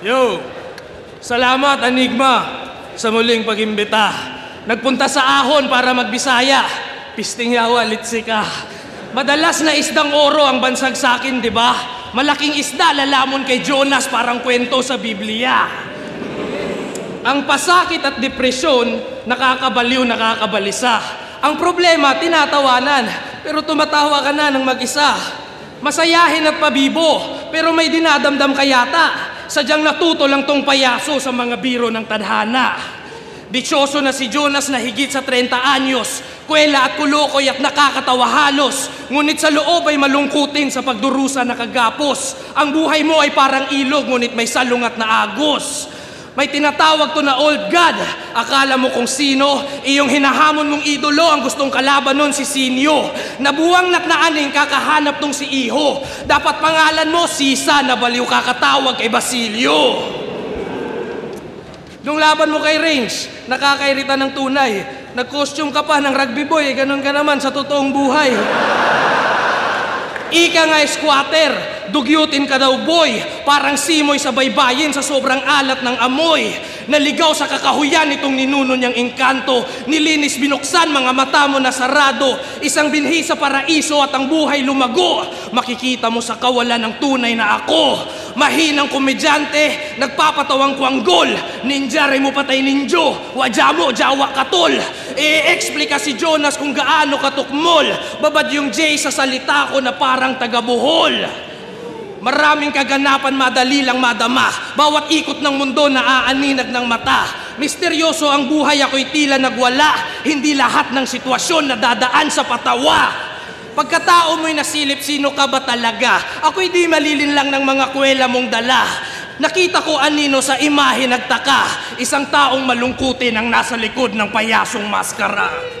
Yo! Salamat, Enigma, sa muling pag-imbita. Nagpunta sa ahon para magbisaya. Pisting yawa, litsi ka. Madalas na isdang oro ang bansag sa akin, di ba? Malaking isda, lalamon kay Jonas, parang kwento sa Biblia. Ang pasakit at depresyon, nakakabaliw, nakakabalisa. Ang problema, tinatawanan, pero tumatawa ka na ng mag-isa. Masayahin at pabibo, pero may dinadamdam ka yata. Sadyang natuto lang tong payaso sa mga biro ng tadhana. Dichoso na si Jonas na higit sa 30 anyos, kwela at kulukoy at nakakatawa halos. Ngunit sa loob ay malungkutin sa pagdurusa na kagapos. Ang buhay mo ay parang ilog, ngunit may salungat na agos. May tinatawag to na old god. Akala mo kung sino, iyong hinahamon mong idolo ang gustong kalaban nun si Sinyo. Nabuwang natnaaning kakahanap tong si Iho. Dapat pangalan mo Sisa na baliw kakatawag kay Basilio. Nung laban mo kay Range, nakakairita ng tunay. Nag-costume ka pa ng rugby boy, ganun ka naman sa totoong buhay. Ika nga squatter, dugyutin ka daw boy, parang simoy sa baybayin sa sobrang alat ng amoy. Naligaw sa kakahuyan itong ninuno niyang engkanto, nilinis binuksan mga mata mo na sarado, isang binhi sa paraiso at ang buhay lumago. Makikita mo sa kawalan ng tunay na ako. Mahinang komedyante, nagpapatawang kwanggol, ninja rin mo patay ninjo, wadya mo, jawa katol. I-explica si Jonas kung gaano katukmol, babad yung J sa salita ko na parang taga-Bohol. Maraming kaganapan, madali lang madama, bawat ikot ng mundo na aaninag ng mata. Misteryoso ang buhay, ako'y tila nagwala, hindi lahat ng sitwasyon na dadaan sa patawa. Pagkatao mo'y nasilip, sino ka ba talaga? Ako'y di malilin lang ng mga kwela mong dala. Nakita ko anino sa imahe nagtaka, isang taong malungkutin ang nasa likod ng payasong maskara.